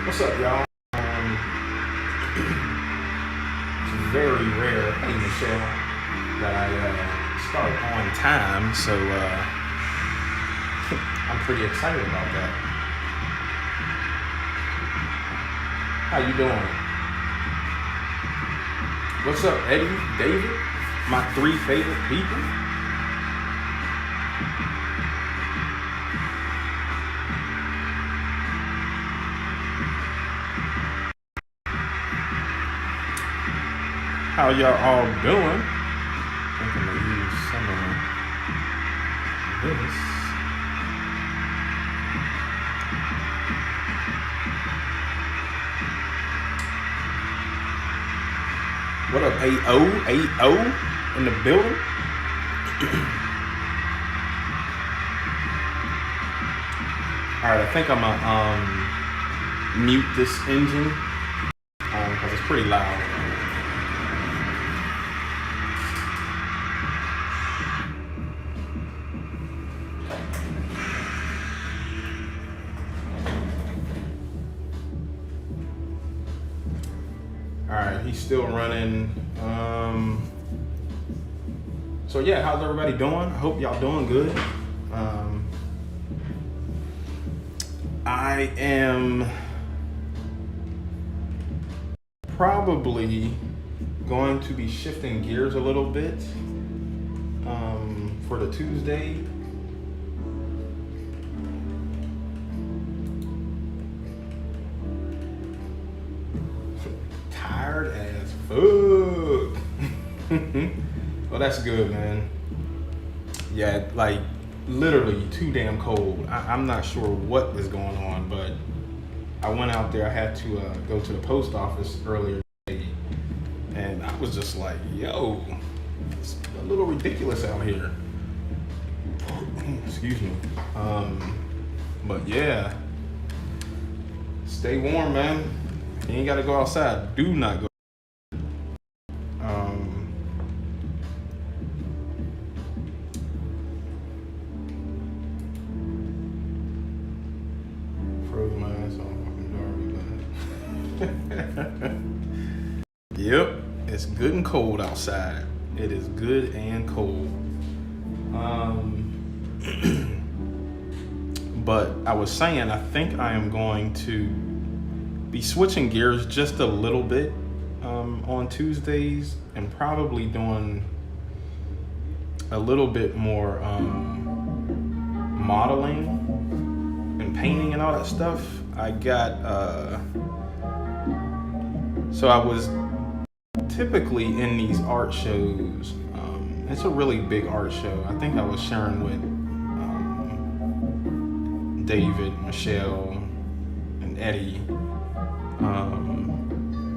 What's up, y'all? It's very rare, hey Michelle, that I start on time, so I'm pretty excited about that. How you doing? What's up, Eddie, David, my three favorite people? How y'all all doing? I think I'm gonna use some of this. What up, AO? AO in the building? Alright, I think I'm gonna mute this engine because it's pretty loud. Alright, he's still running. So yeah, how's everybody doing? I hope y'all doing good. I am probably going to be shifting gears a little bit for the Tuesday. Tired as fuck. Well, that's good, man. Yeah, like literally too damn cold. I'm not sure what is going on, but I went out there. I had to go to the post office earlier today, and I was just like, yo, it's a little ridiculous out here. Excuse me. But yeah, stay warm, man. You ain't gotta go outside. Do not go. Froze my ass off. Yep, it's good and cold outside. It is good and cold. But I was saying, I think I am going to be switching gears just a little bit on Tuesdays and probably doing a little bit more modeling and painting and all that stuff. I got so I was typically in these art shows. It's a really big art show. I think I was sharing with David, Michelle, and Eddie.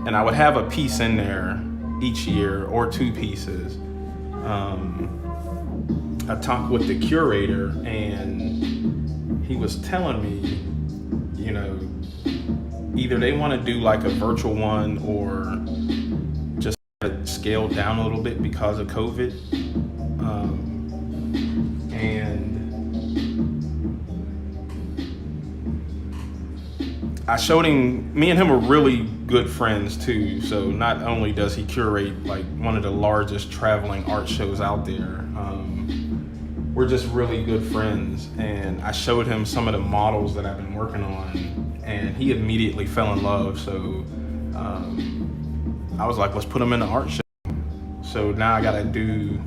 And I would have a piece in there each year or two pieces. I talked with the curator and he was telling me, you know, either they want to do like a virtual one or just scaled down a little bit because of COVID. And I showed him, me and him are really good friends too. So not only does he curate like one of the largest traveling art shows out there, we're just really good friends. And I showed him some of the models that I've been working on and he immediately fell in love. So I was like, let's put him in the art show. So now I gotta do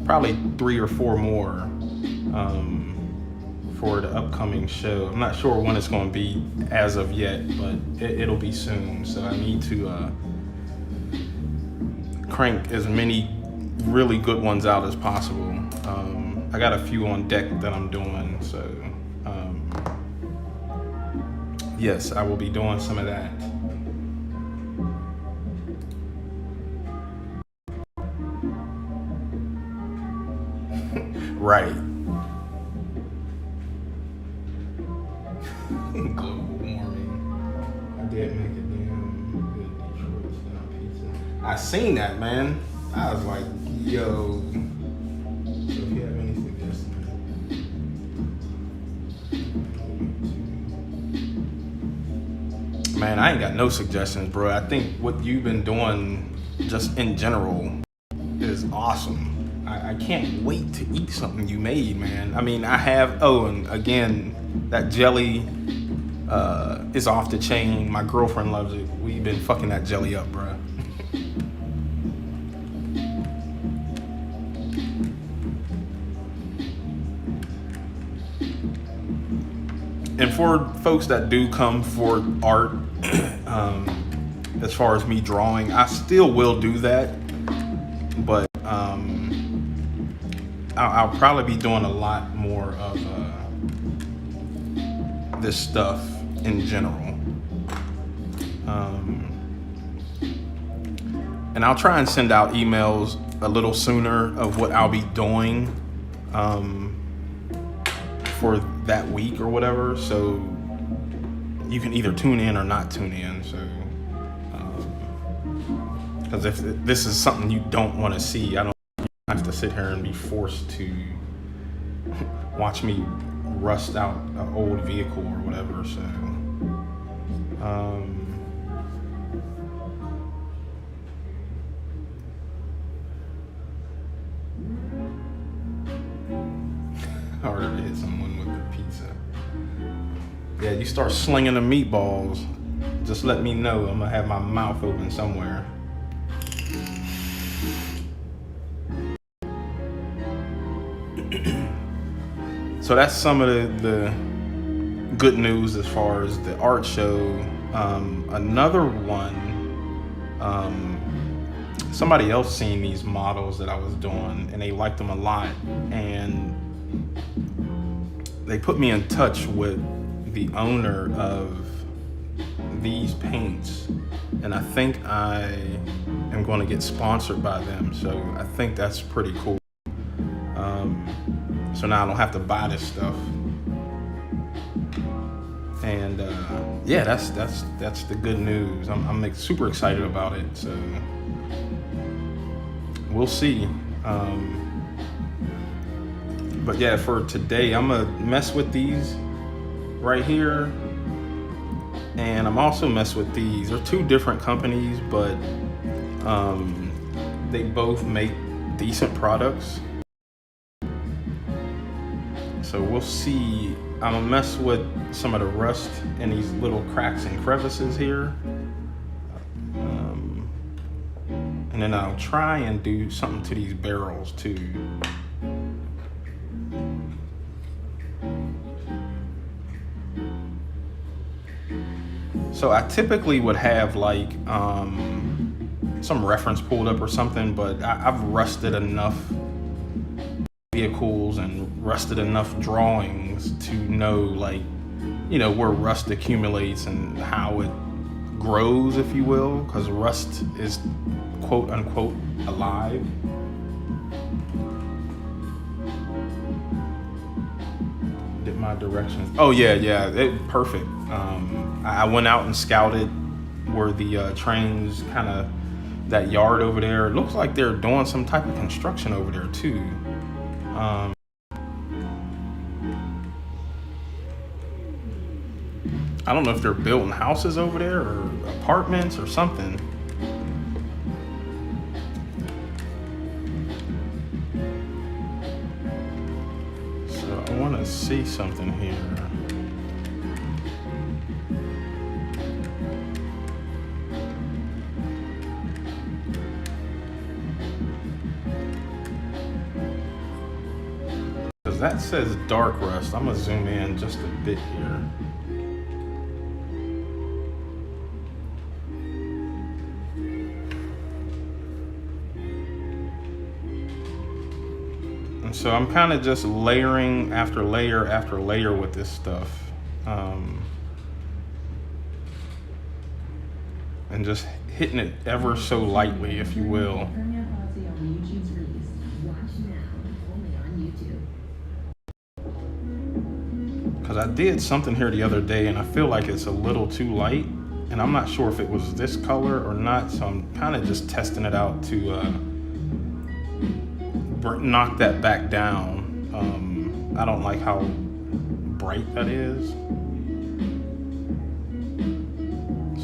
probably 3 or 4 more for the upcoming show. I'm not sure when it's going to be as of yet, but it'll be soon. So I need to crank as many really good ones out as possible. I got a few on deck that I'm doing. So yes, I will be doing some of that. Right. Global warming. I did make a damn good Detroit style pizza. I seen that, man. I was like, yo. So if you have any suggestions, Man, I ain't got no suggestions, bro. I think what you've been doing just in general is awesome. I can't wait to eat something you made, man. I mean, I have, oh, and again, that jelly is off the chain. My girlfriend loves it. We've been fucking that jelly up, bro. And for folks that do come for art, as far as me drawing, I still will do that, but I'll probably be doing a lot more of this stuff in general. And I'll try and send out emails a little sooner of what I'll be doing for that week or whatever, so you can either tune in or not tune in. So because if this is something you don't want to see, I don't have to sit here and be forced to watch me rust out an old vehicle or whatever. So harder to hit someone with the pizza. Yeah, you start slinging the meatballs, just let me know. I'm gonna have my mouth open somewhere. So that's some of the good news as far as the art show. Another one, somebody else seen these models that I was doing and they liked them a lot, and they put me in touch with the owner of these paints, and I think I am going to get sponsored by them, so I think that's pretty cool. So now I don't have to buy this stuff, and yeah, that's the good news. I'm super excited about it, so we'll see. But yeah, for today, I'm gonna mess with these right here, and I'm also mess with these. They're two different companies, but they both make decent products. So we'll see. I'm gonna mess with some of the rust in these little cracks and crevices here. And then I'll try and do something to these barrels too. So I typically would have like some reference pulled up or something, but I've rusted enough vehicles and rusted enough drawings to know, like, you know, where rust accumulates and how it grows, if you will, because rust is quote unquote alive. Did my directions? Oh yeah, perfect. I went out and scouted where the trains, kind of that yard over there. It looks like they're doing some type of construction over there too. I don't know if they're building houses over there or apartments or something. So I want to see something here. Because that says dark rust. I'm going to zoom in just a bit here. So I'm kind of just layering after layer after layer with this stuff, and just hitting it ever so lightly, if you will. Because I did something here the other day and I feel like it's a little too light, and I'm not sure if it was this color or not, so I'm kind of just testing it out to knock that back down. I don't like how bright that is.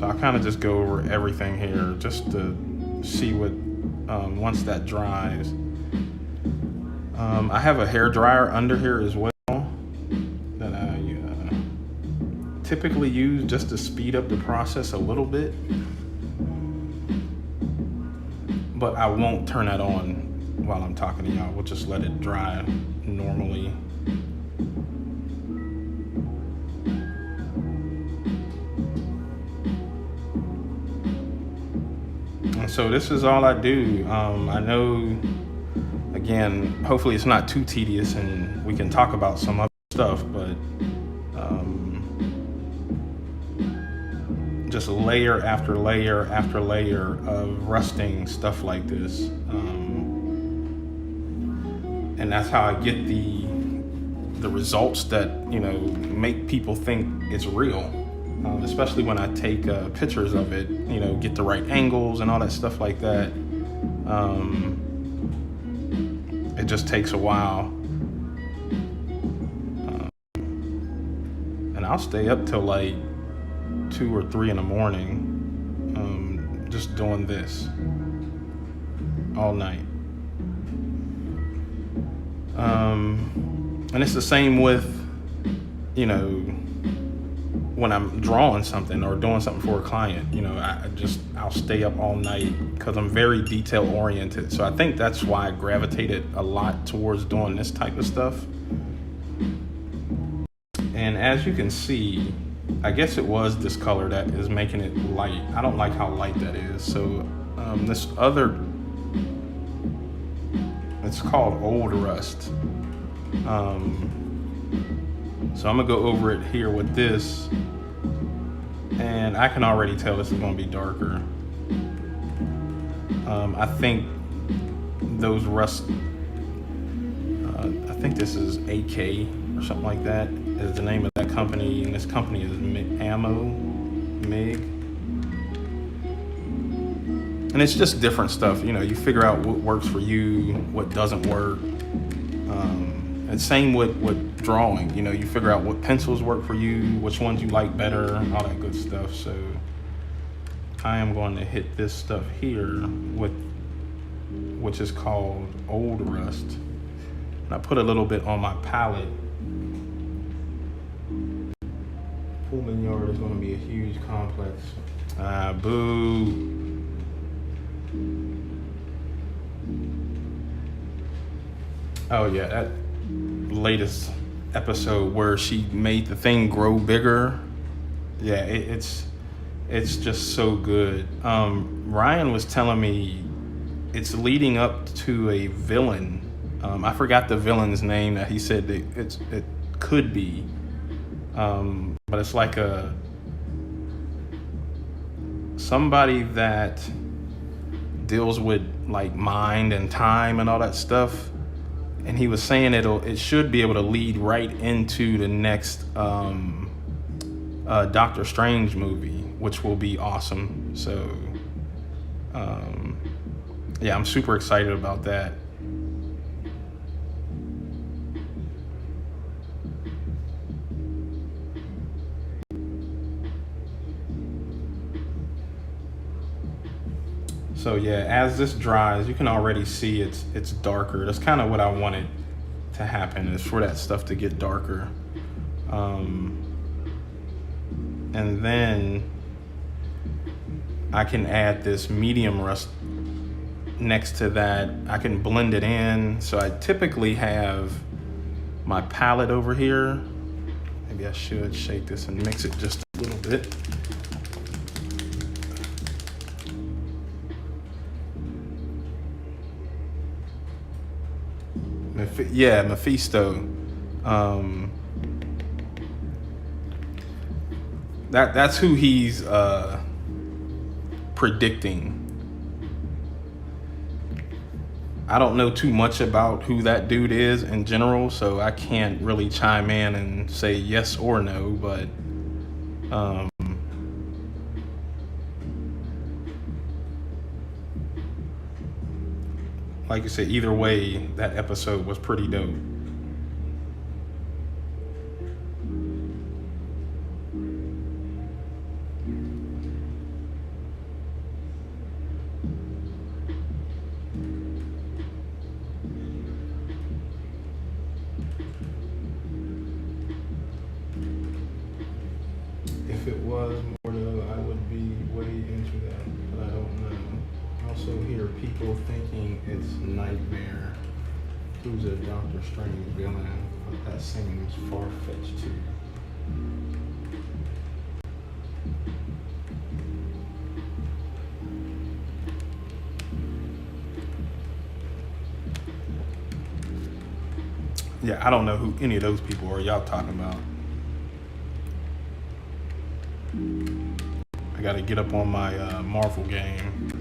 So I kind of just go over everything here just to see what, once that dries. I have a hair dryer under here as well that I typically use just to speed up the process a little bit. But I won't turn that on while I'm talking to y'all. We'll just let it dry normally. And so this is all I do. I know, again, hopefully it's not too tedious and we can talk about some other stuff, but just layer after layer after layer of rusting stuff like this. And that's how I get the results that, make people think it's real. Especially when I take pictures of it, get the right angles and all that stuff like that. It just takes a while. And I'll stay up till like 2 or 3 in the morning, just doing this all night. And it's the same with, when I'm drawing something or doing something for a client. I'll stay up all night because I'm very detail oriented. So I think that's why I gravitated a lot towards doing this type of stuff. And as you can see, I guess it was this color that is making it light. I don't like how light that is. So this other, it's called Old Rust. So I'm gonna go over it here with this, and I can already tell this is gonna be darker. I think those rust, I think this is AK or something like that is the name of that company, and this company is MIG. And it's just different stuff, you figure out what works for you, what doesn't work. And same with drawing, you figure out what pencils work for you, which ones you like better, and all that good stuff. So I am going to hit this stuff here which is called Old Rust. And I put a little bit on my palette. Pullman Yard is going to be a huge complex. Boo. Oh yeah, that latest episode where she made the thing grow bigger. Yeah, it's just so good. Ryan was telling me it's leading up to a villain. I forgot the villain's name that he said that it could be. But it's like somebody that deals with like mind and time and all that stuff. And he was saying it should be able to lead right into the next Doctor Strange movie, which will be awesome. So yeah, I'm super excited about that. So yeah, as this dries, you can already see it's darker. That's kind of what I wanted to happen, is for that stuff to get darker. And then I can add this medium rust next to that. I can blend it in. So I typically have my palette over here. Maybe I should shake this and mix it just a little bit. Yeah, Mephisto. That's who he's predicting. I don't know too much about who that dude is in general, so I can't really chime in and say yes or no, but like I said, either way, that episode was pretty dope. to that, but I don't know. I also hear people thinking it's Nightmare, who's a Doctor Strange villain, but that seems far-fetched too. Yeah, I don't know who any of those people are y'all talking about. I gotta get up on my Marvel game.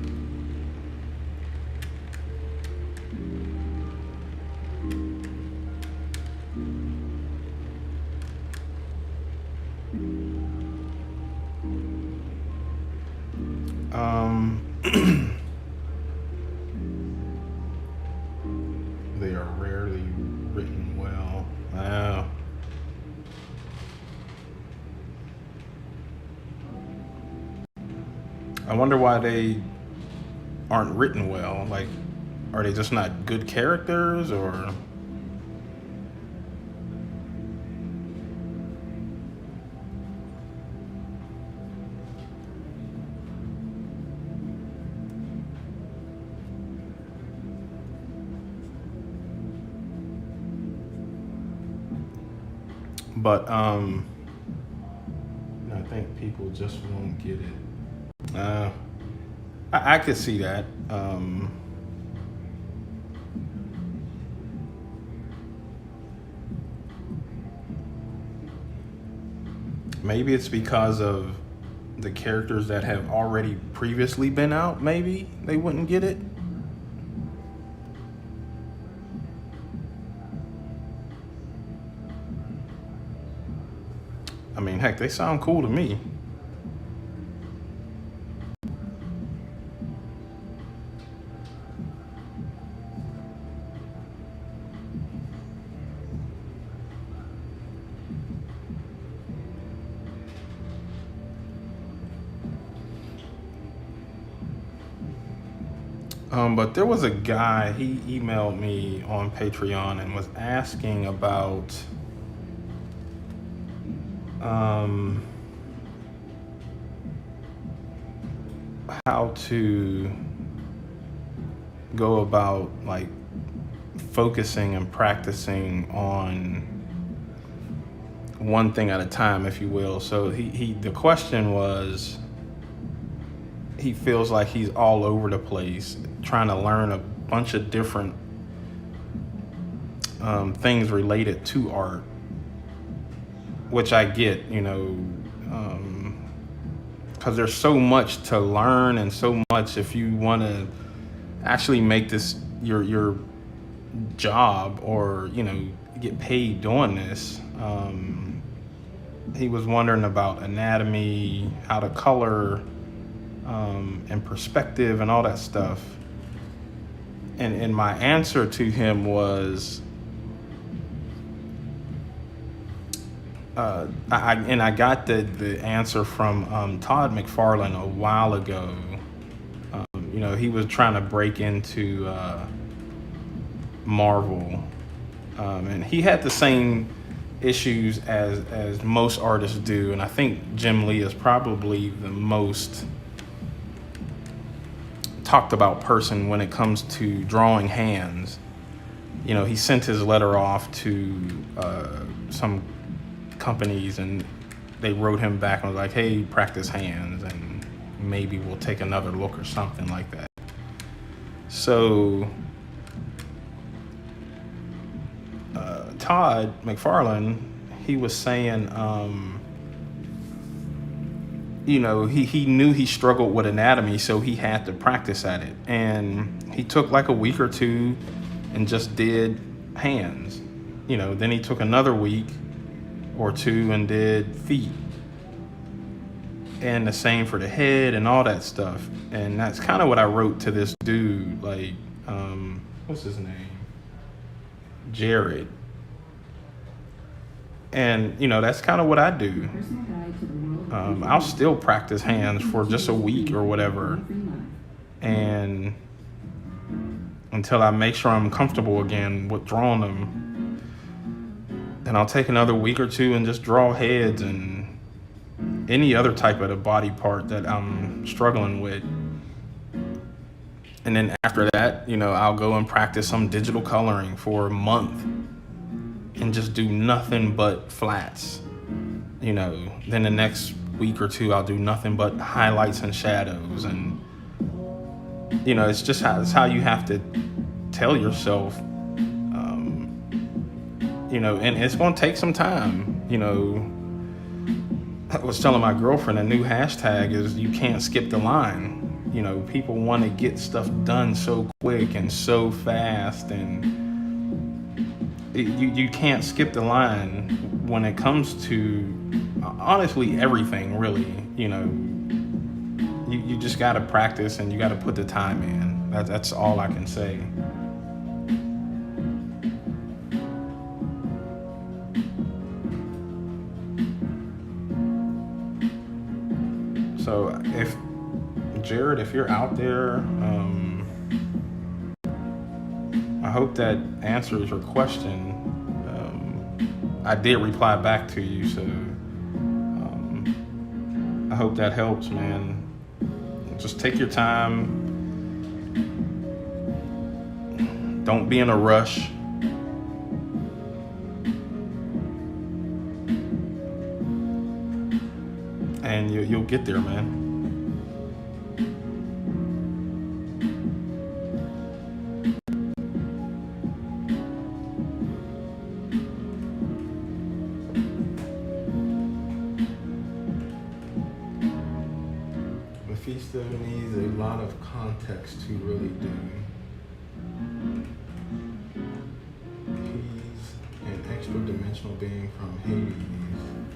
They are rarely written well. I wonder why they aren't written well. Like, are they just not good characters, or? But I think people just won't get it. I could see that. Maybe it's because of the characters that have already previously been out. Maybe they wouldn't get it. I mean, heck, they sound cool to me. But there was a guy, he emailed me on Patreon and was asking about how to go about like focusing and practicing on one thing at a time, if you will. So the question was, he feels like he's all over the place trying to learn a bunch of different things related to art, which I get, because there's so much to learn and so much if you want to actually make this your job, or get paid doing this. He was wondering about anatomy, how to color, and perspective and all that stuff. And my answer to him was, I got the answer from Todd McFarlane a while ago. He was trying to break into Marvel, and he had the same issues as most artists do. And I think Jim Lee is probably the most talked about person when it comes to drawing hands. He sent his letter off to some companies, and they wrote him back and was like, hey, practice hands and maybe we'll take another look, or something like that. So Todd McFarlane, he was saying, he knew he struggled with anatomy, so he had to practice at it. And he took like a week or two and just did hands. Then he took another week or two and did feet. And the same for the head and all that stuff. And that's kind of what I wrote to this dude, like, what's his name? Jared. And, that's kind of what I do. I'll still practice hands for just a week or whatever, and until I make sure I'm comfortable again with drawing them. Then I'll take another week or two and just draw heads and any other type of the body part that I'm struggling with. And then after that, I'll go and practice some digital coloring for a month and just do nothing but flats. Then the next week or two, I'll do nothing but highlights and shadows. And, it's how you have to tell yourself, and it's going to take some time. I was telling my girlfriend a new hashtag is you can't skip the line. People want to get stuff done so quick and so fast, and you can't skip the line when it comes to honestly everything, really. You just got to practice and you got to put the time in. That's all I can say. So Jared, if you're out there, I hope that answers your question. I did reply back to you, so I hope that helps, man. Just take your time. Don't be in a rush. And you'll get there, man. Mephisto needs a lot of context to really do. He's an extra dimensional being from Hades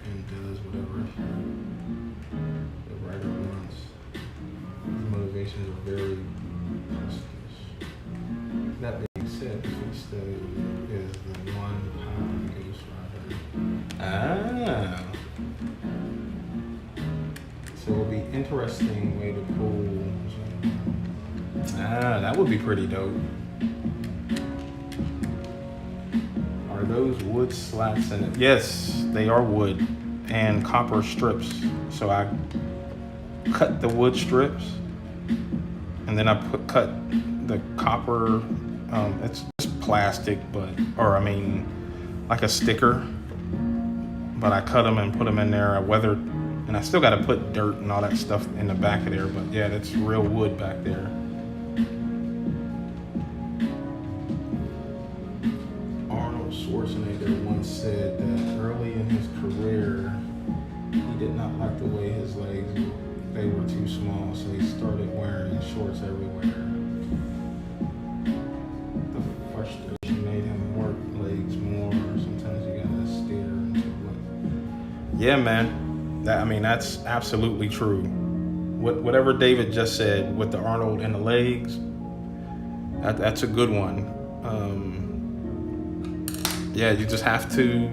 and does whatever the writer wants. His motivations are very hostile. That being said, Mephisto is the one power Ghost Rider. So it'll be interesting way to pull. That would be pretty dope. Are those wood slats in it? Yes, they are wood and copper strips. So I cut the wood strips and then I cut the copper. It's just plastic, like a sticker. But I cut them and put them in there. I weathered, and I still got to put dirt and all that stuff in the back of there. But yeah, that's real wood back there. Arnold Schwarzenegger once said that early in his career, he did not like the way his legs they were too small, so he started wearing shorts everywhere. The frustration made him work legs more. Sometimes you gotta stare into what. Yeah, man. That's absolutely true. Whatever David just said with the Arnold and the legs, that's a good one. Yeah, you just have to,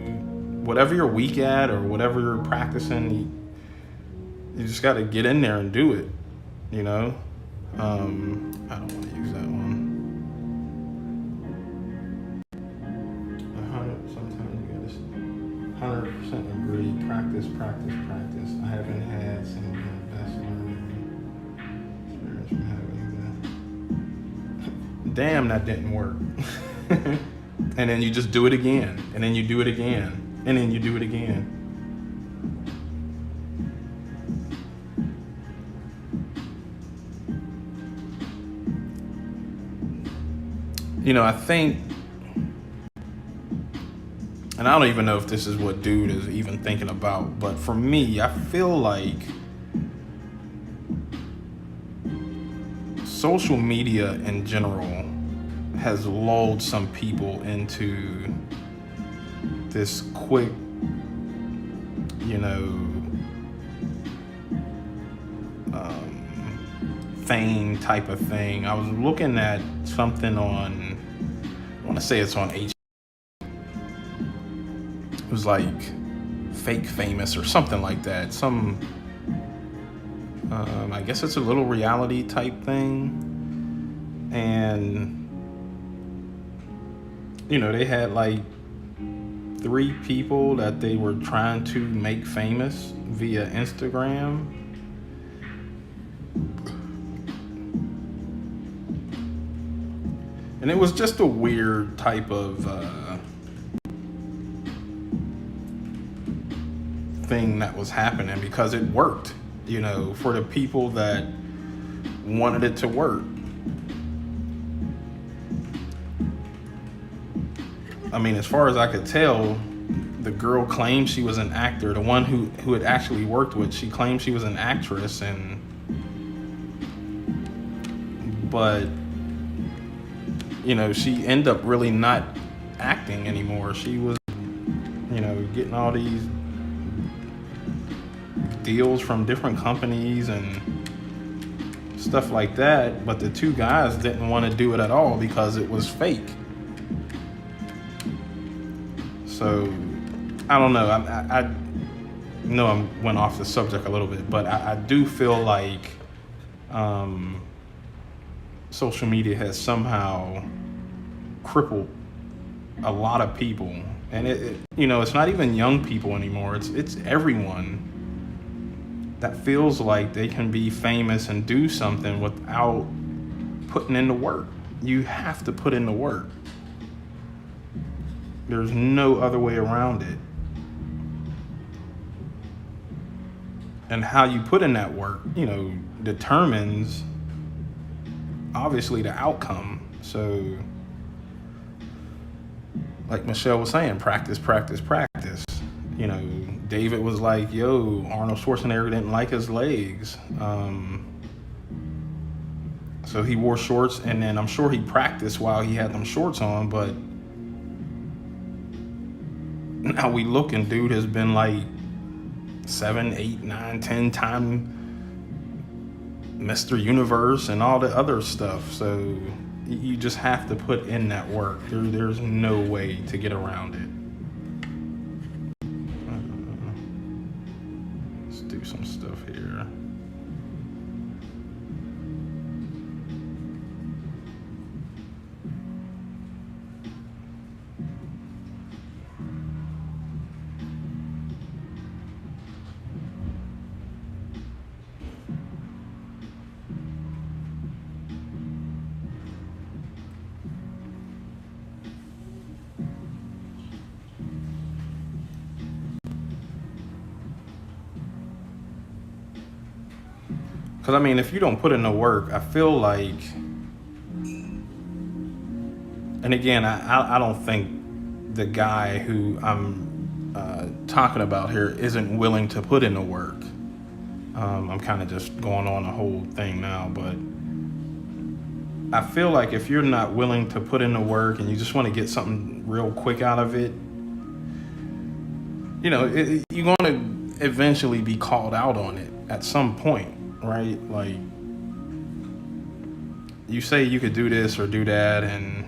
whatever you're weak at or whatever you're practicing, you just got to get in there and do it. I don't want to use that one. Sometimes you got to 100% agree. Practice. I haven't had some of the best learning experience from having that. Damn, that didn't work. And then you just do it again, and then you do it again, and then you do it again. I think, and I don't even know if this is what dude is even thinking about, but for me, I feel like social media in general has lulled some people into this quick, fame type of thing. I was looking at something on, I want to say it's on H. It was like Fake Famous or something like that. I guess it's a little reality type thing. And, they had like 3 people that they were trying to make famous via Instagram. And it was just a weird type of thing that was happening because it worked, for the people that wanted it to work. I mean, as far as I could tell, the girl claimed she was an actor. The one who had actually worked with, she claimed she was an actress, but she ended up really not acting anymore. She was, getting all these deals from different companies and stuff like that. But the 2 guys didn't want to do it at all because it was fake. So, I don't know. I know I went off the subject a little bit, but I do feel like social media has somehow crippled a lot of people, and it's not even young people anymore. It's everyone that feels like they can be famous and do something without putting in the work. You have to put in the work. There's no other way around it. And how you put in that work, determines obviously the outcome. So, like Michelle was saying, practice, practice, practice. David was like, Arnold Schwarzenegger didn't like his legs. So he wore shorts, and then I'm sure he practiced while he had them shorts on, but now we look, and dude has been like 7, 8, 9, 10 time Mr. Universe and all the other stuff. So you just have to put in that work. There's no way to get around it. Let's do some stuff here. Because, I mean, if you don't put in the work, I feel like, and again, I don't think the guy who I'm talking about here isn't willing to put in the work. I'm kind of just going on the whole thing now, but I feel like if you're not willing to put in the work and you just want to get something real quick out of it, you're going to eventually be called out on it at some point. Right? Like, you say you could do this or do that, and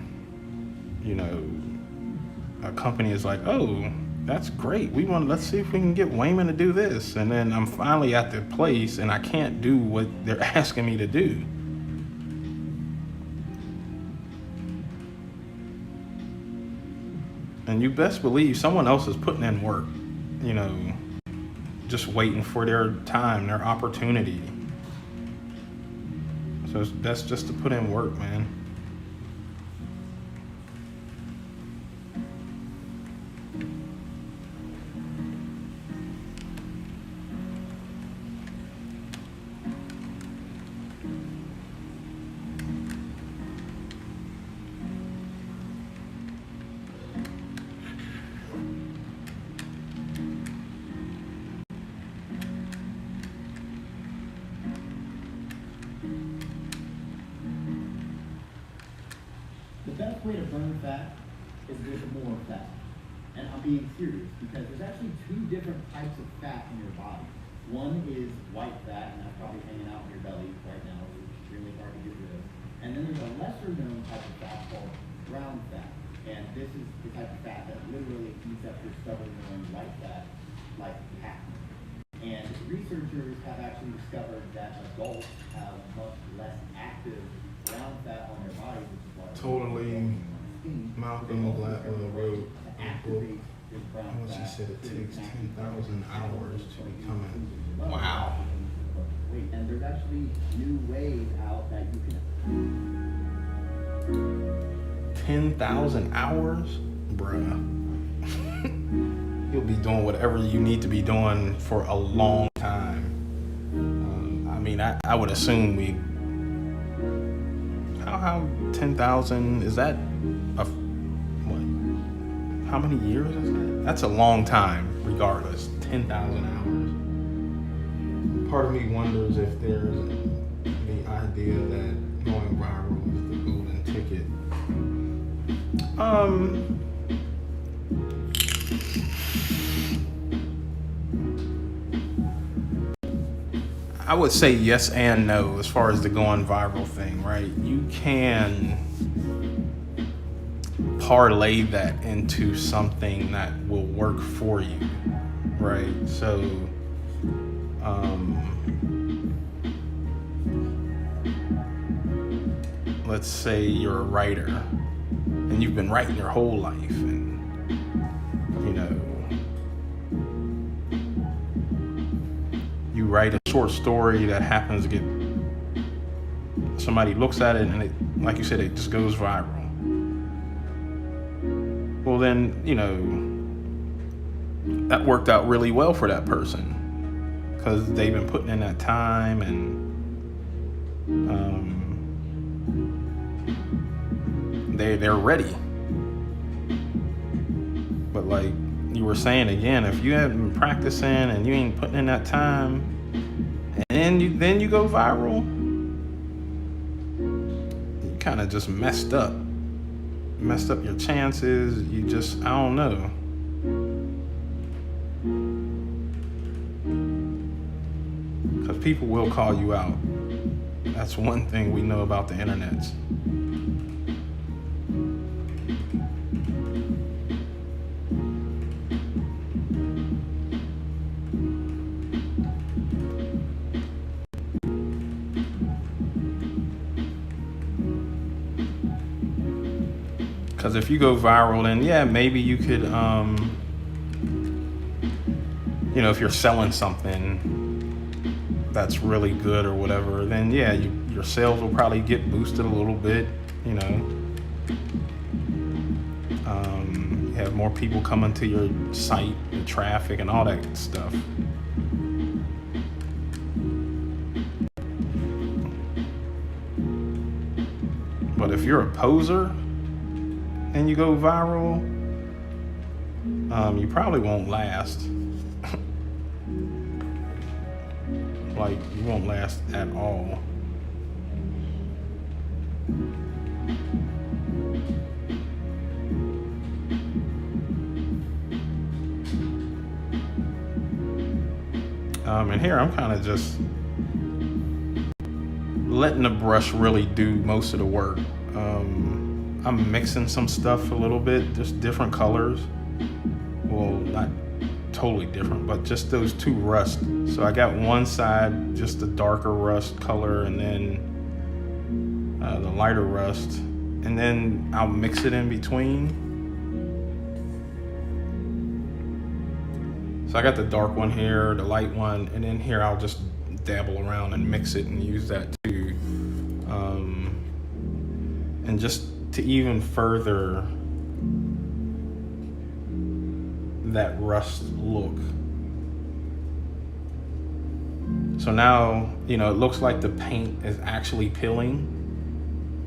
a company is like, oh, that's great, let's see if we can get Wayman to do this, and then I'm finally at the place and I can't do what they're asking me to do. And you best believe someone else is putting in work, just waiting for their time, their opportunity. So that's just to put in work, man. The best way to burn fat is with more fat. And I'm being serious because there's actually 2 different types of fat in your body. One is white fat, and that's probably hanging out in your belly right now. It's extremely hard to get rid of. And then there's a lesser known type of fat called brown fat. And this is the type of fat that literally eats up your stubborn white fat like pack. And researchers have actually discovered that adults have much less active brown fat on their body, which is why Totally Malcolm Gladwell wrote to activate Here's brown What she fat. said, it Here's takes saturated 10,000 fat. hours to become Includes a. as well. Wow. Wait, and there's actually new ways out that you can. 10,000 hours? Bruh. You'll be doing whatever you need to be doing for a long time. I mean, I would assume we. How 10,000, is that what? How many years is that? That's a long time, regardless. 10,000 hours. Part of me wonders if there's the idea that going viral is the golden ticket. I would say yes and no as far as the going viral thing, right? You can parlay that into something that will work for you, right? So, let's say you're a writer and you've been writing your whole life, and you know, you write a short story that happens to get, somebody looks at it and it, like you said, it just goes viral. Well then, you know, that worked out really well for that person because they've been putting in that time, and they're ready. But like you were saying again, if you haven't been practicing and you ain't putting in that time, and then you go viral, you kind of just messed up your chances. You just, I don't know. Because people will call you out. That's one thing we know about the internet. Because if you go viral, then yeah, maybe you could, you know, if you're selling something that's really good or whatever, then yeah, your sales will probably get boosted a little bit, you know. You have more people coming to your site and traffic and all that stuff. But if you're a poser and you go viral, you probably won't last. Like, you won't last at all. And here I'm kind of just letting the brush really do most of the work. I'm mixing some stuff a little bit, just different colors. Well, not totally different, but just those two rust. So I got one side just the darker rust color, and then the lighter rust, and then I'll mix it in between. So I got the dark one here, the light one, and then here I'll just dabble around and mix it and use that too. And just to even further that rust look. So now, you know, it looks like the paint is actually peeling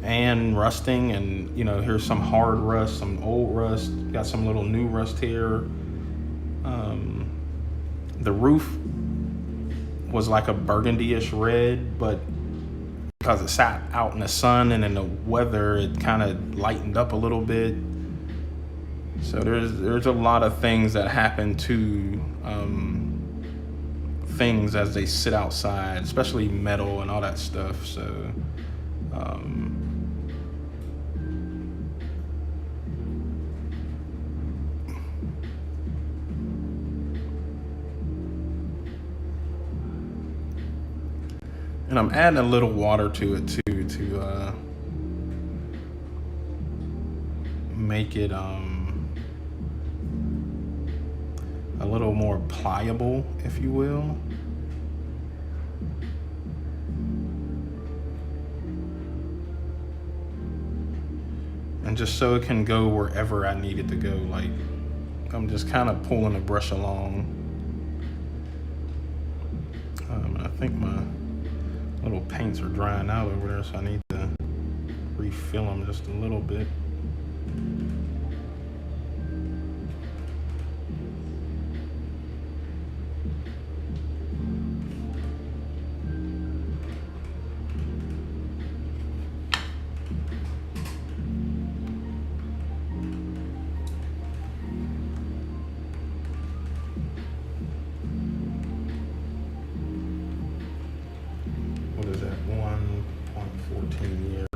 and rusting, and you know, here's some hard rust, some old rust, got some little new rust here. The roof was like a burgundy-ish red, but because it sat out in the sun and in the weather, it kind of lightened up a little bit. So there's a lot of things that happen to things as they sit outside, especially metal and all that stuff. So and I'm adding a little water to it too, to make it a little more pliable, if you will. And just so it can go wherever I need it to go. Like, I'm just kind of pulling the brush along. I think my little paints are drying out over there, so I need to refill them just a little bit. What is that? 1.14 years.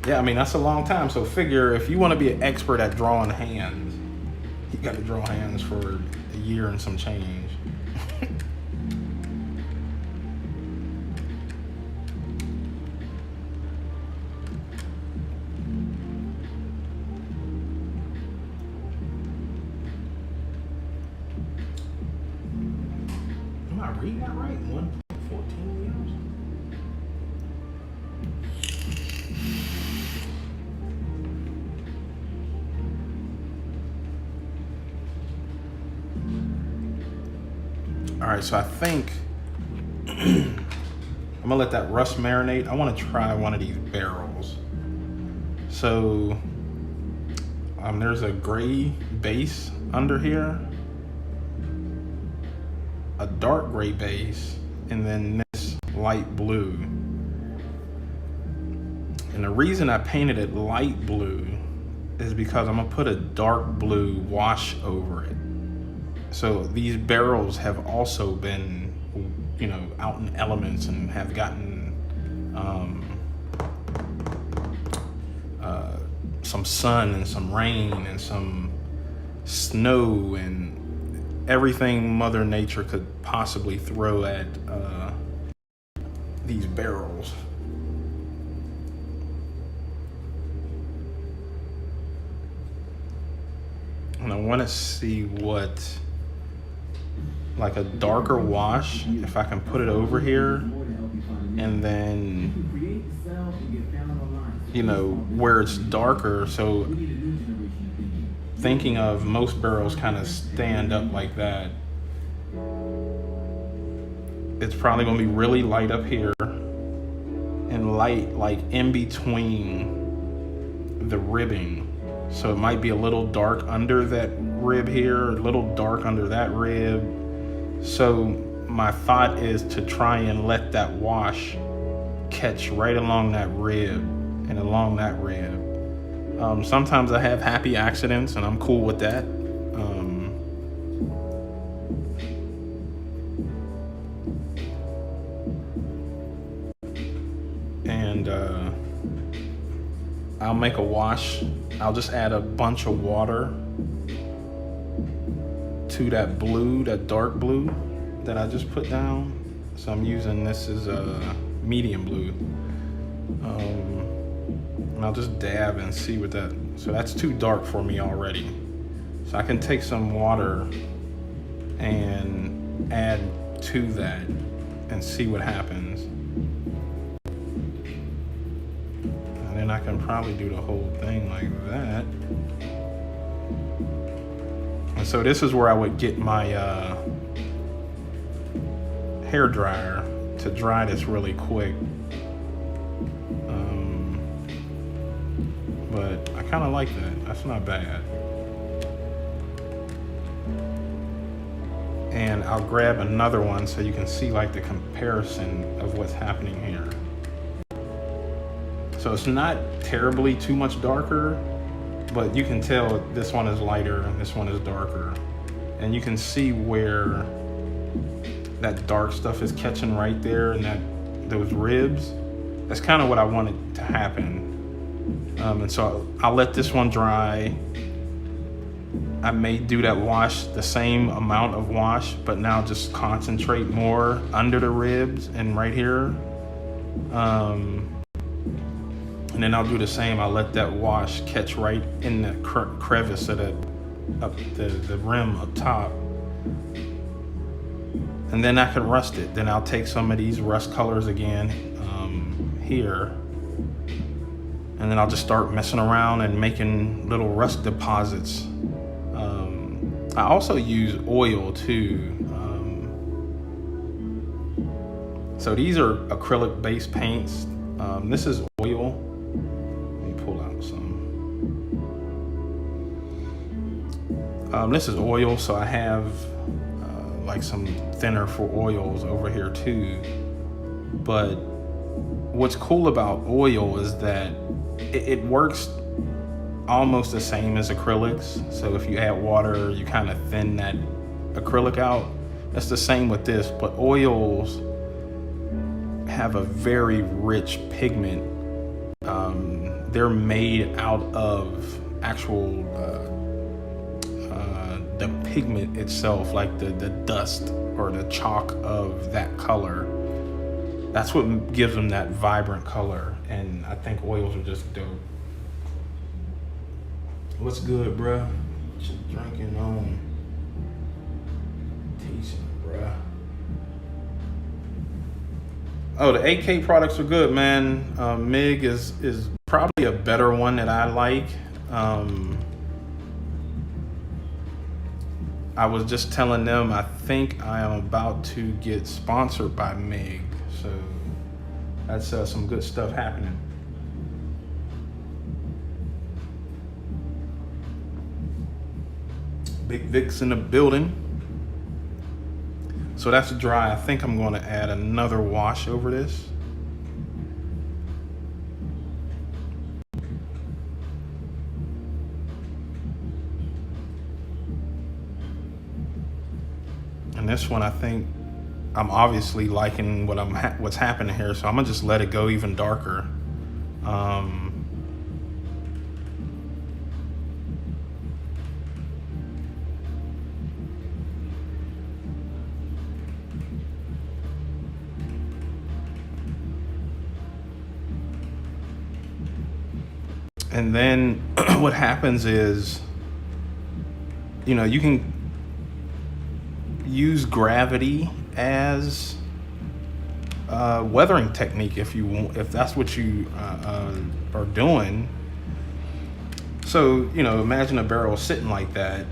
Yeah, I mean, that's a long time. So figure if you want to be an expert at drawing hands, you got to draw hands for a year and some change. Am I reading that right? 1.14 years? All right, so I think I'm gonna let that rust marinate. I want to try one of these barrels. So there's a gray base under here, a dark gray base, and then this light blue. And the reason I painted it light blue is because I'm gonna put a dark blue wash over it. So these barrels have also been, you know, out in elements and have gotten some sun and some rain and some snow and everything Mother Nature could possibly throw at these barrels. And I want to see what, like a darker wash, if I can put it over here, and then, you know, where it's darker. So thinking of most barrels kind of stand up like that. It's probably going to be really light up here and light like in between the ribbing. So it might be a little dark under that rib here, a little dark under that rib. So my thought is to try and let that wash catch right along that rib and along that rib. Sometimes I have happy accidents and I'm cool with that. I'll make a wash. I'll just add a bunch of water to that blue, that dark blue that I just put down. So I'm using this as a medium blue. And I'll just dab and see what that, so that's too dark for me already. So I can take some water and add to that and see what happens. And then I can probably do the whole thing like that. And so this is where I would get my hair dryer to dry this really quick. But I kind of like that. That's not bad. And I'll grab another one so you can see like the comparison of what's happening here. So it's not terribly too much darker, but you can tell this one is lighter and this one is darker. And you can see where that dark stuff is catching right there and that those ribs. That's kind of what I wanted to happen. And so I'll let this one dry. I may do that wash, the same amount of wash, but now just concentrate more under the ribs and right here. And then I'll do the same. I'll let that wash catch right in the crevice of the rim up top. And then I can rust it. Then I'll take some of these rust colors again here. And then I'll just start messing around and making little rust deposits. I also use oil too. So these are acrylic based paints. This is oil. Let me pull out some. This is oil, so I have like some thinner for oils over here too. But what's cool about oil is that it works almost the same as acrylics. So if you add water, you kind of thin that acrylic out. That's the same with this, but oils have a very rich pigment. They're made out of actual the pigment itself, like the dust or the chalk of that color. That's what gives them that vibrant color, and I think oils are just dope. What's good, bruh? Just drinking on teaching, bruh. Oh, the AK products are good, man. MIG is probably a better one that I like. I was just telling them I think I am about to get sponsored by MIG, so that's some good stuff happening. Big Vic's in the building. So that's dry. I think I'm going to add another wash over this. And this one, I think I'm obviously liking what's happening here, so I'm gonna just let it go even darker. And then what happens is, you know, you can use gravity as a weathering technique if you want, if that's what you are doing. So, you know, imagine a barrel sitting like that.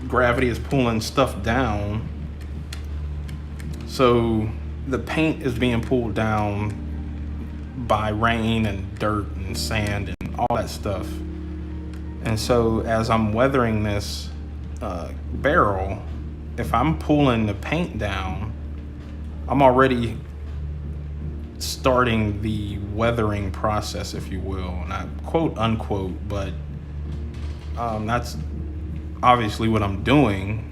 Gravity is pulling stuff down. So the paint is being pulled down by rain and dirt and sand and all that stuff. And so as I'm weathering this barrel, if I'm pulling the paint down, I'm already starting the weathering process, if you will. Not quote unquote, but that's obviously what I'm doing.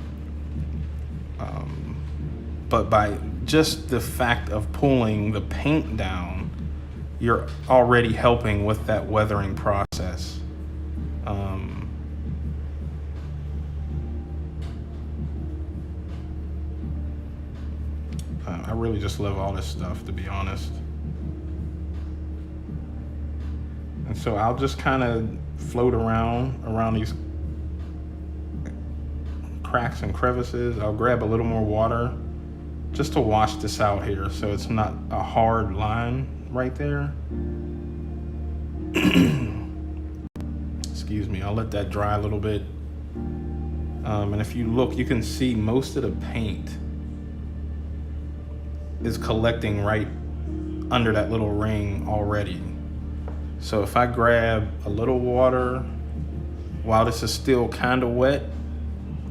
But by just the fact of pulling the paint down, you're already helping with that weathering process. I really just love all this stuff, to be honest. And so I'll just kind of float around these cracks and crevices. I'll grab a little more water just to wash this out here so it's not a hard line right there. Excuse me, I'll let that dry a little bit. And if you look, you can see most of the paint is collecting right under that little ring already. So if I grab a little water while this is still kind of wet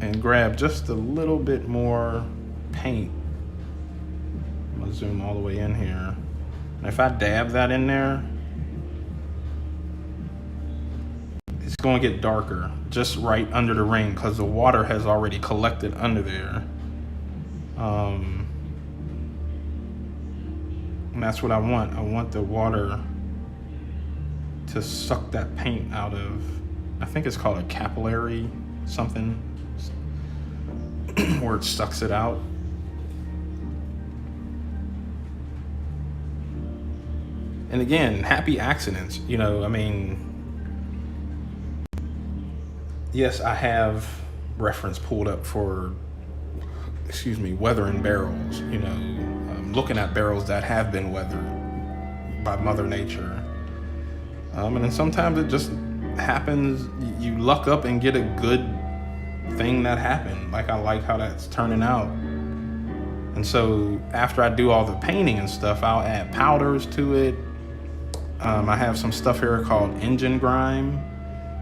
and grab just a little bit more paint, I'm gonna zoom all the way in here. And if I dab that in there, it's gonna get darker just right under the ring because the water has already collected under there. And that's what I want. I want the water to suck that paint out of, I think it's called a capillary something, where it sucks it out. And again, happy accidents. You know, I mean, yes, I have reference pulled up for, weathering barrels. You know, looking at barrels that have been weathered by Mother Nature. And then sometimes it just happens. You luck up and get a good thing that happened. Like, I like how that's turning out. And so after I do all the painting and stuff, I'll add powders to it. I have some stuff here called engine grime.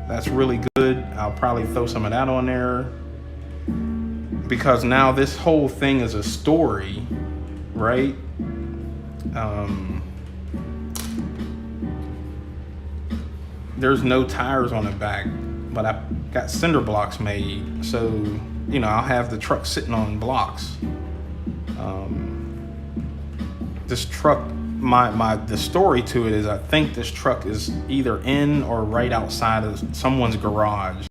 That's really good. I'll probably throw some of that on there, because now this whole thing is a story, right? There's no tires on the back, but I got cinder blocks made. So, you know, I'll have the truck sitting on blocks. This truck, the story to it is, I think this truck is either in or right outside of someone's garage.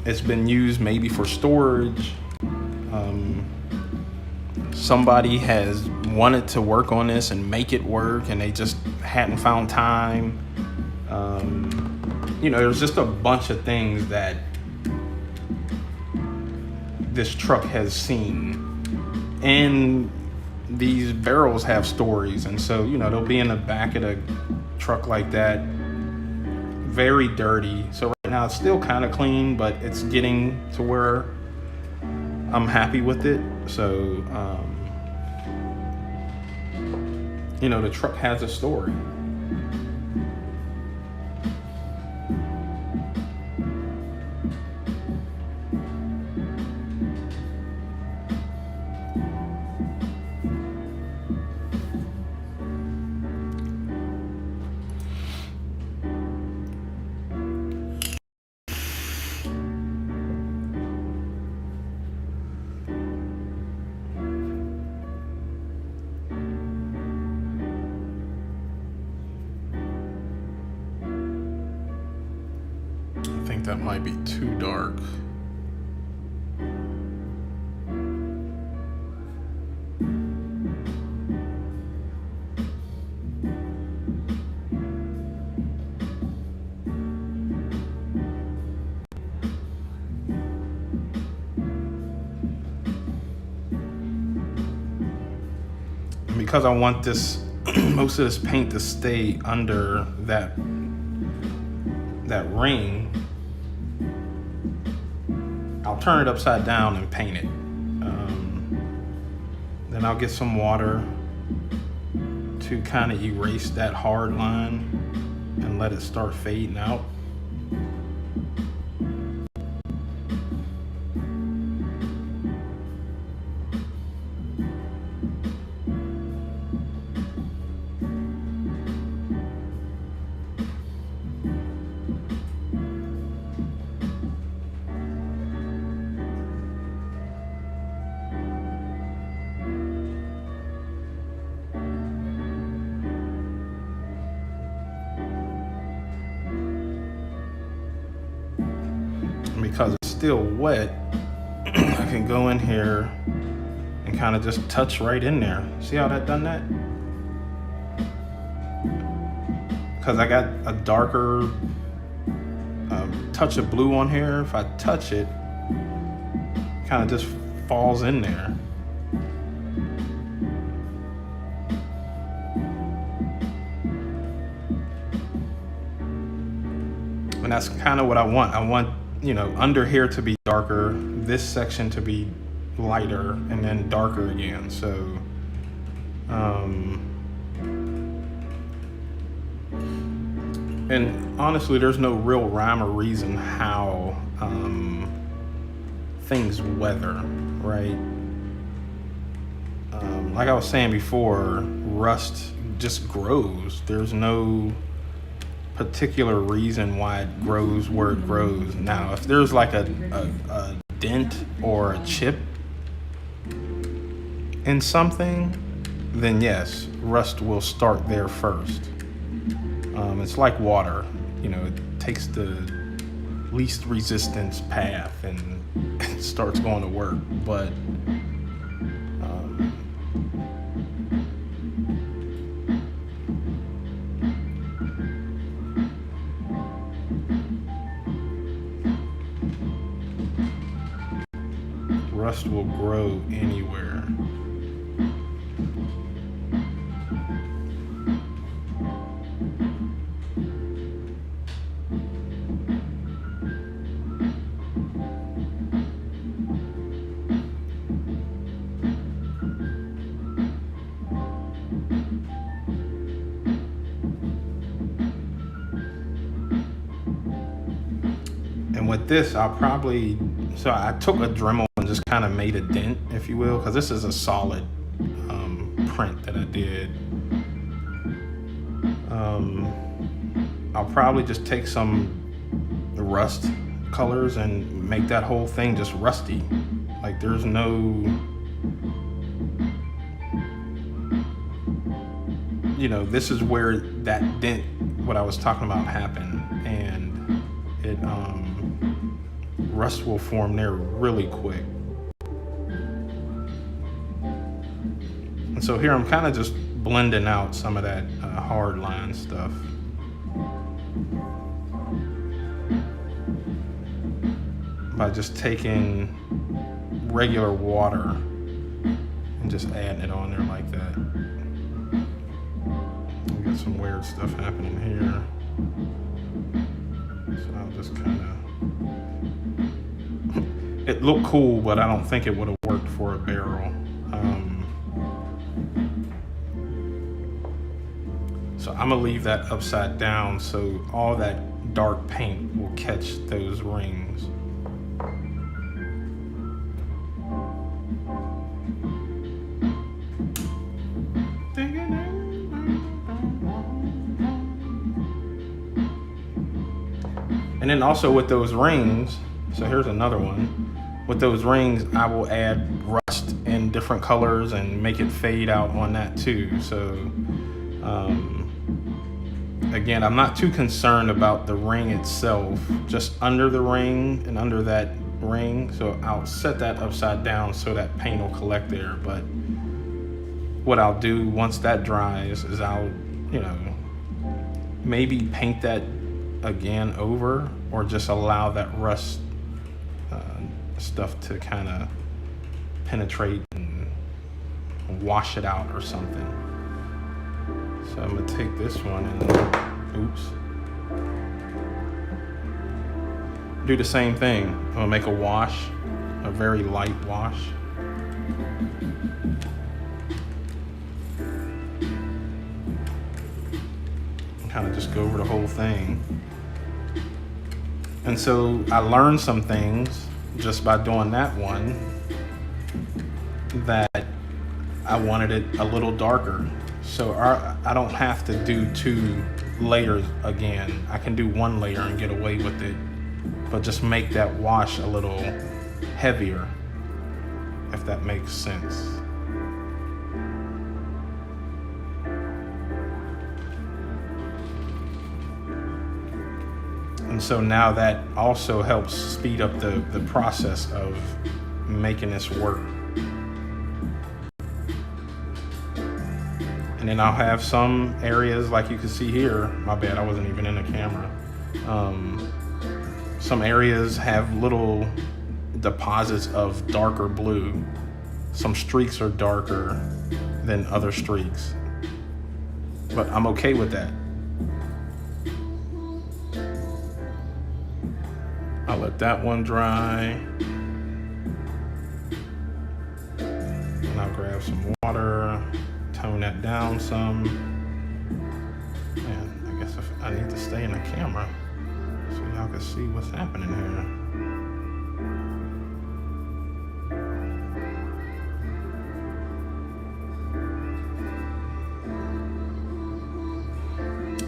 It's been used maybe for storage. Somebody has wanted to work on this and make it work, and they just hadn't found time. You know, there's just a bunch of things that this truck has seen. And these barrels have stories, and so, you know, they'll be in the back of the truck like that, very dirty. So right now it's still kind of clean, but it's getting to where I'm happy with it. So, you know, the truck has a story. I think that might be too dark. And because I want this, most of this paint to stay under that ring, I'll turn it upside down and paint it. Then I'll get some water to kind of erase that hard line and let it start fading out. Because it's still wet, I can go in here and kind of just touch right in there. See how that done that? Because I got a darker touch of blue on here. If I touch it, kind of just falls in there. And that's kind of what I want. I want, you know, under here to be darker, this section to be lighter, and then darker again. So, and honestly, there's no real rhyme or reason how things weather, right? Like I was saying before, rust just grows. There's no particular reason why it grows where it grows. Now, if there's like a dent or a chip in something, then yes, rust will start there first. It's like water, you know, it takes the least resistance path and it starts going to work. But rust will grow anywhere. And with this, I took a Dremel and just kind of made a dent, if you will, because this is a solid print that I did. I'll probably just take some rust colors and make that whole thing just rusty. Like there's no, this is where that dent, what I was talking about, happened, and it rust will form there really quick. And so here I'm kind of just blending out some of that hard line stuff. By just taking regular water and just adding it on there like that. We got some weird stuff happening here. So I'll just kind of... It looked cool, but I don't think it would have worked for a barrel. So I'm gonna leave that upside down so all that dark paint will catch those rings. And then also with those rings, so here's another one. With those rings, I will add rust in different colors and make it fade out on that too. So again, I'm not too concerned about the ring itself, just under the ring and under that ring. So I'll set that upside down so that paint will collect there. But what I'll do once that dries is I'll, maybe paint that again over, or just allow that rust stuff to kind of penetrate and wash it out or something. So I'm gonna take this one and do the same thing. I'm gonna make a wash, a very light wash. And kind of just go over the whole thing. And so I learned some things just by doing that one, that I wanted it a little darker. So I don't have to do 2 layers again. I can do 1 layer and get away with it, but just make that wash a little heavier, if that makes sense. And so now that also helps speed up the process of making this work. And then I'll have some areas, like you can see here, my bad, I wasn't even in the camera. Some areas have little deposits of darker blue. Some streaks are darker than other streaks, but I'm okay with that. I'll let that one dry. And I'll grab some water, tone that down some. And I guess if I need to stay in the camera so y'all can see what's happening here.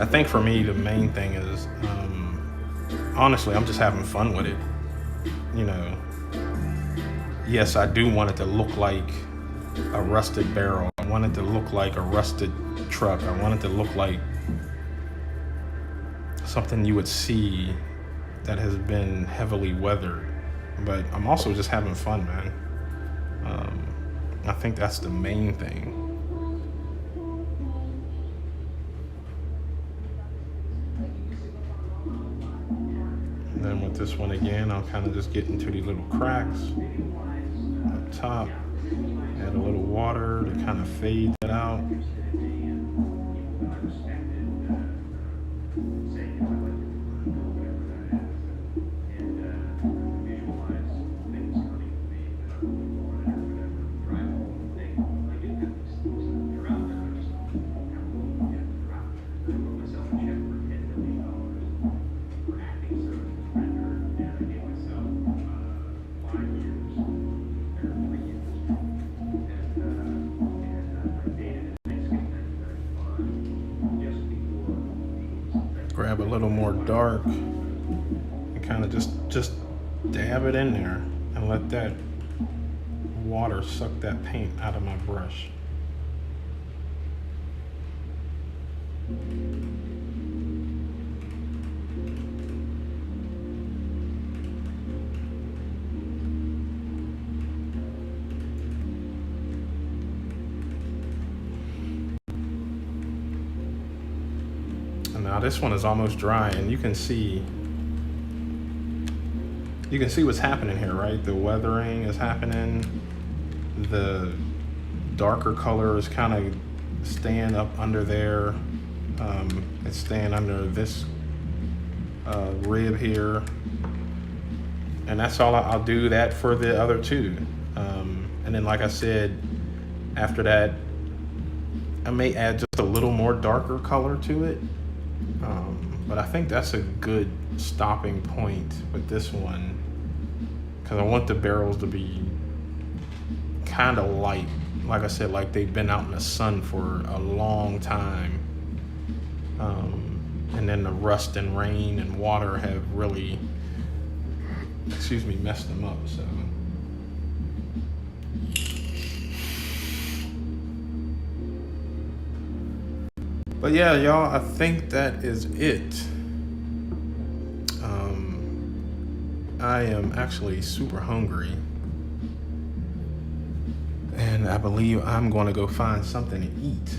I think for me, the main thing is, honestly, I'm just having fun with it. Yes, I do want it to look like a rusted barrel. I want it to look like a rusted truck. I want it to look like something you would see that has been heavily weathered. But I'm also just having fun, man. I think that's the main thing. And then with this one again, I'll kind of just get into these little cracks. up top. Add a little water to kind of fade that out. Grab a little more dark and kind of just dab it in there and let that water suck that paint out of my brush. Now this one is almost dry, and you can see what's happening here, right? The weathering is happening. The darker color is kind of staying up under there. It's staying under this rib here, and that's all. I'll do that for the other two, and then like I said, after that I may add just a little more darker color to it. But I think that's a good stopping point with this one, because I want the barrels to be kind of light. Like I said, like they've been out in the sun for a long time. And then the rust and rain and water have really, messed them up, so. But yeah, y'all, I think that is it. I am actually super hungry, and I believe I'm going to go find something to eat.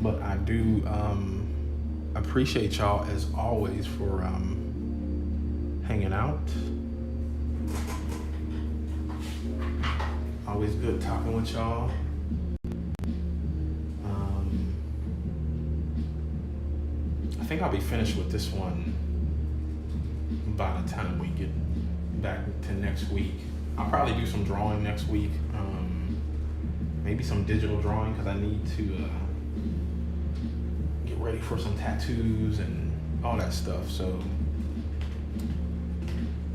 But I do appreciate y'all as always for hanging out. Always good talking with y'all. I think I'll be finished with this one by the time we get back to next week. I'll probably do some drawing next week. Maybe some digital drawing, because I need to get ready for some tattoos and all that stuff. So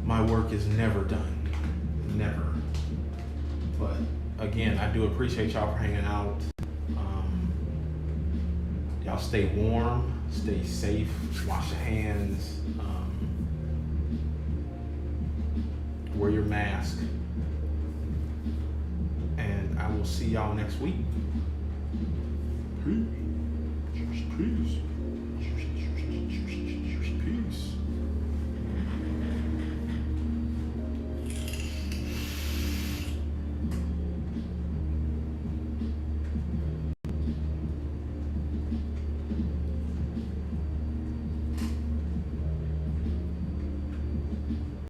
my work is never done, never. But again, I do appreciate y'all for hanging out. Y'all stay warm. Stay safe, wash your hands, wear your mask, and I will see y'all next week. Peace.